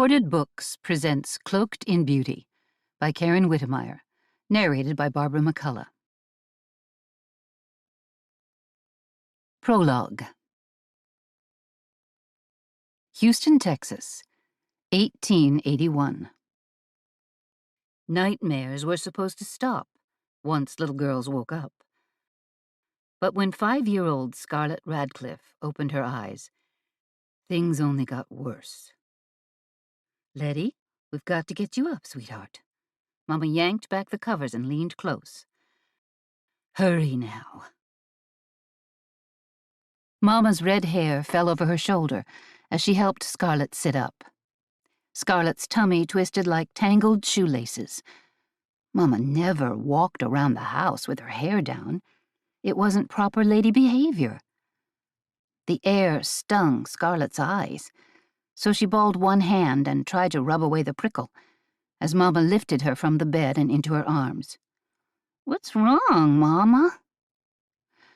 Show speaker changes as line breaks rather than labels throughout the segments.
Books presents Cloaked in Beauty by Karen Witemeyer, narrated by Barbara McCullough. Prologue. Houston, Texas, 1881. Nightmares were supposed to stop once little girls woke up. But when 5-year-old Scarlett Radcliffe opened her eyes, things only got worse. "Letty, we've got to get you up, sweetheart." Mama yanked back the covers and leaned close. "Hurry now." Mama's red hair fell over her shoulder as she helped Scarlett sit up. Scarlett's tummy twisted like tangled shoelaces. Mama never walked around the house with her hair down. It wasn't proper lady behavior. The air stung Scarlett's eyes, so she balled one hand and tried to rub away the prickle as Mama lifted her from the bed and into her arms. "What's wrong, Mama?"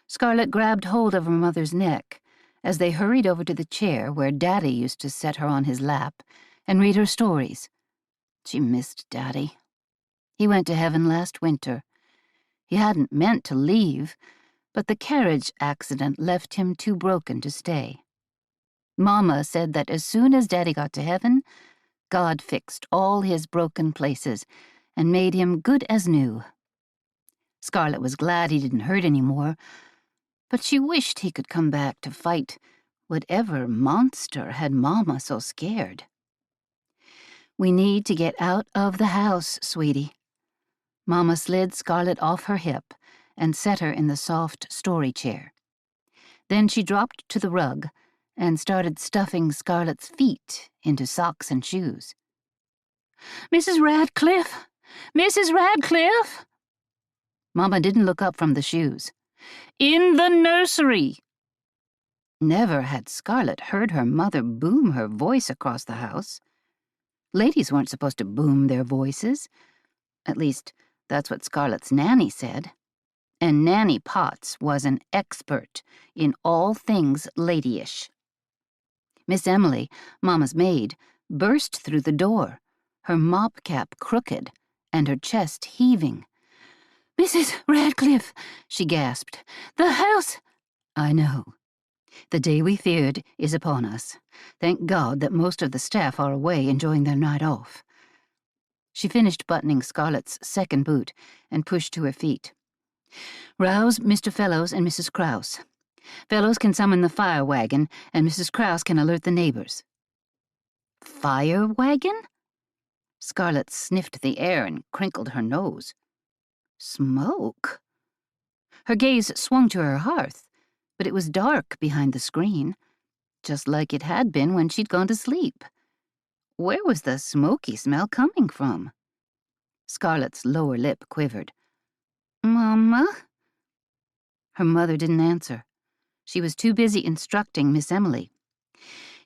Scarlett grabbed hold of her mother's neck as they hurried over to the chair where Daddy used to set her on his lap and read her stories. She missed Daddy. He went to heaven last winter. He hadn't meant to leave, but the carriage accident left him too broken to stay. Mama said that as soon as Daddy got to heaven, God fixed all his broken places and made him good as new. Scarlett was glad he didn't hurt anymore, but she wished he could come back to fight whatever monster had Mama so scared. "We need to get out of the house, sweetie." Mama slid Scarlett off her hip and set her in the soft story chair. Then she dropped to the rug and started stuffing Scarlett's feet into socks and shoes. "Mrs. Radcliffe! Mrs. Radcliffe!" Mama didn't look up from the shoes. "In the nursery!" Never had Scarlett heard her mother boom her voice across the house. Ladies weren't supposed to boom their voices. At least, that's what Scarlett's nanny said. And Nanny Potts was an expert in all things ladyish. Miss Emily, Mama's maid, burst through the door, her mop cap crooked and her chest heaving. "Mrs. Radcliffe," she gasped, "the house—" "I know. The day we feared is upon us. Thank God that most of the staff are away enjoying their night off." She finished buttoning Scarlett's second boot and pushed to her feet. "Rouse Mr. Fellows and Mrs. Krause. Fellows can summon the fire wagon, and Mrs. Krause can alert the neighbors." "Fire wagon?" Scarlett sniffed the air and crinkled her nose. Smoke? Her gaze swung to her hearth, but it was dark behind the screen, just like it had been when she'd gone to sleep. Where was the smoky smell coming from? Scarlett's lower lip quivered. "Mama?" Her mother didn't answer. She was too busy instructing Miss Emily.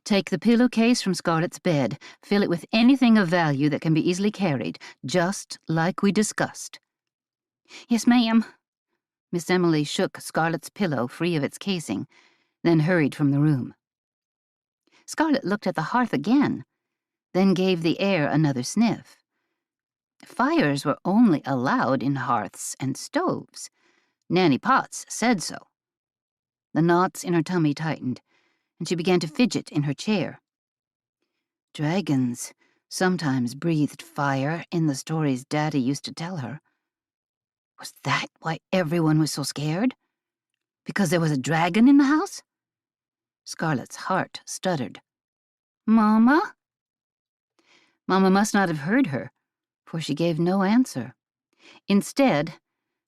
"Take the pillowcase from Scarlett's bed, fill it with anything of value that can be easily carried, just like we discussed." "Yes, ma'am." Miss Emily shook Scarlett's pillow free of its casing, then hurried from the room. Scarlett looked at the hearth again, then gave the air another sniff. Fires were only allowed in hearths and stoves. Nanny Potts said so. The knots in her tummy tightened, and she began to fidget in her chair. Dragons sometimes breathed fire in the stories Daddy used to tell her. Was that why everyone was so scared? Because there was a dragon in the house? Scarlett's heart stuttered. "Mama?" Mama must not have heard her, for she gave no answer. Instead,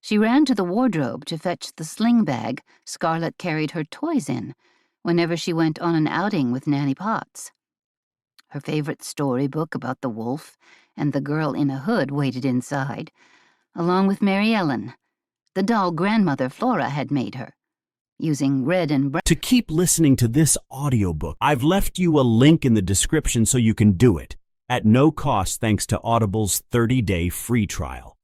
she ran to the wardrobe to fetch the sling bag Scarlett carried her toys in whenever she went on an outing with Nanny Potts. Her favorite storybook about the wolf and the girl in a hood waited inside, along with Mary Ellen, the doll grandmother Flora had made her, using red and brown.
To keep listening to this audiobook, I've left you a link in the description so you can do it, at no cost thanks to Audible's 30-day free trial.